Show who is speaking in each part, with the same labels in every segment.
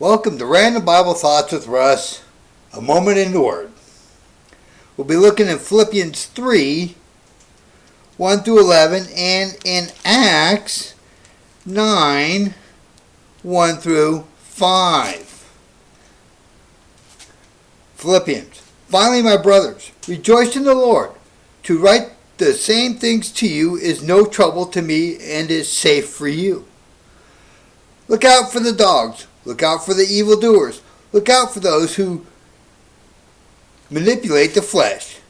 Speaker 1: Welcome to Random Bible Thoughts with Russ, a moment in the Word. We'll be looking at Philippians 3, 1 through 11, and in Acts 9, 1 through 5. Philippians. Finally, my brothers, rejoice in the Lord. To write the same things to you is no trouble to me and is safe for you. Look out for the dogs. Look out for the evildoers. Look out for those who manipulate the flesh.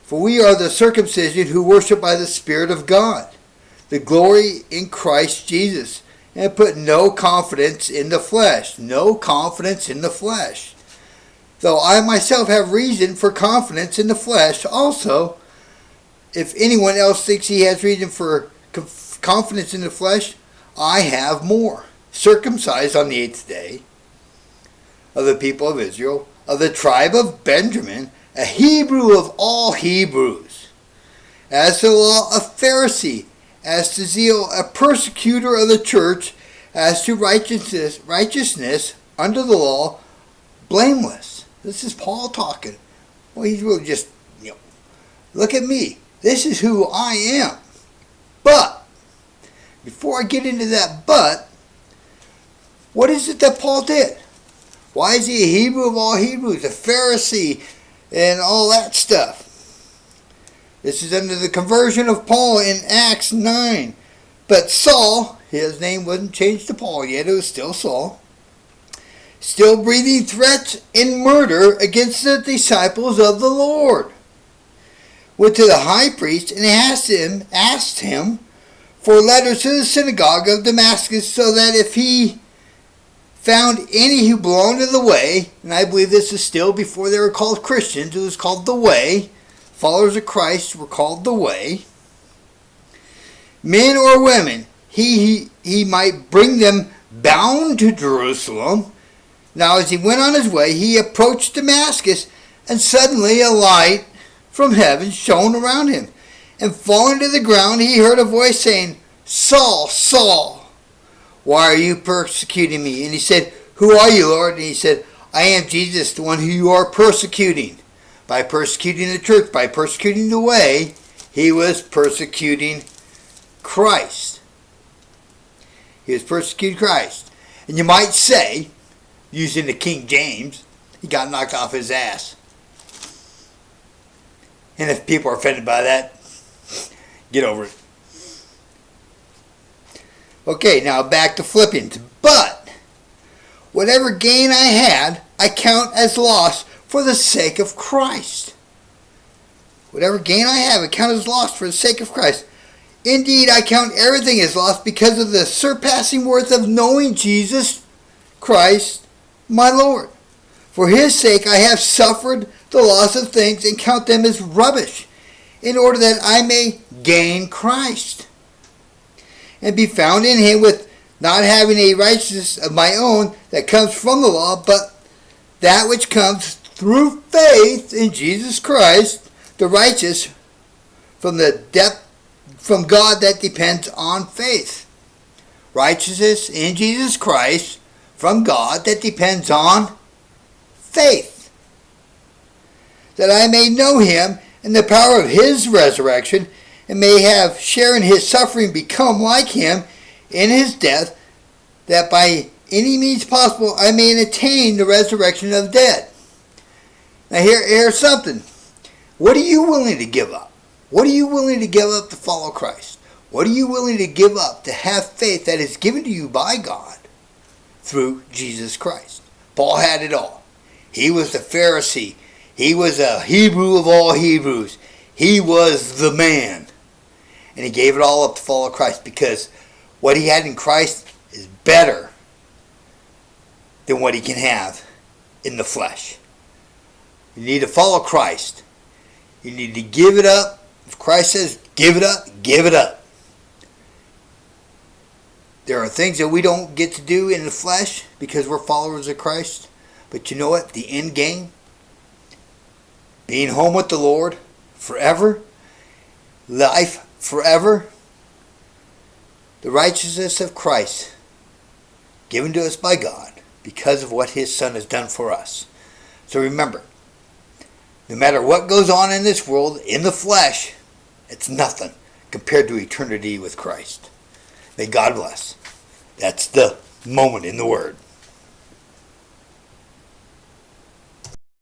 Speaker 1: For we are the circumcision who worship by the Spirit of God, the glory in Christ Jesus, and put no confidence in the flesh. No confidence in the flesh. Though I myself have reason for confidence in the flesh also, if anyone else thinks he has reason for confidence in the flesh, I have more. Circumcised on the 8th day of the people of Israel, of the tribe of Benjamin, a Hebrew of all Hebrews, as to the law a Pharisee, as to zeal a persecutor of the church, as to righteousness under the law, blameless. This is Paul talking. Well, he's really just, look at me. This is who I am. But, before I get into that but, what is it that Paul did? Why is he a Hebrew of all Hebrews, a Pharisee, and all that stuff? This is under the conversion of Paul in Acts 9. But Saul, his name wasn't changed to Paul yet, it was still Saul, still breathing threats and murder against the disciples of the Lord, went to the high priest and asked him for letters to the synagogue of Damascus, so that if he found any who belonged to the way, and I believe this is still before they were called Christians, it was called the way, followers of Christ were called the way, men or women, he might bring them bound to Jerusalem. Now as he went on his way, he approached Damascus, and suddenly a light from heaven shone around him, and falling to the ground he heard a voice saying, Saul, Saul, why are you persecuting me? And he said, who are you, Lord? And he said, I am Jesus, the one who you are persecuting. By persecuting the church, by persecuting the way, he was persecuting Christ. He was persecuting Christ. And you might say, using the King James, he got knocked off his ass. And if people are offended by that, get over it. Okay, now back to Philippians. But whatever gain I had, I count as loss for the sake of Christ. Whatever gain I have, I count as loss for the sake of Christ. Indeed, I count everything as loss because of the surpassing worth of knowing Jesus Christ, my Lord. For his sake I have suffered the loss of things and count them as rubbish, in order that I may gain Christ, and be found in him, with not having a righteousness of my own that comes from the law, but that which comes through faith in Jesus Christ, the righteous from God that depends on faith. Righteousness in Jesus Christ from God that depends on faith, that I may know him and the power of his resurrection, and may have share in his suffering, become like him in his death, that by any means possible I may attain the resurrection of the dead. Now here's something. What are you willing to give up? What are you willing to give up to follow Christ? What are you willing to give up to have faith that is given to you by God through Jesus Christ? Paul had it all. He was the Pharisee. He was a Hebrew of all Hebrews. He was the man. And he gave it all up to follow Christ, because what he had in Christ is better than what he can have in the flesh. You need to follow Christ. You need to give it up. If Christ says, give it up, give it up. There are things that we don't get to do in the flesh because we're followers of Christ. But you know what? The end game, being home with the Lord forever, life forever, the righteousness of Christ given to us by God because of what his Son has done for us. So remember, no matter what goes on in this world, in the flesh, it's nothing compared to eternity with Christ. May God bless. That's the moment in the Word.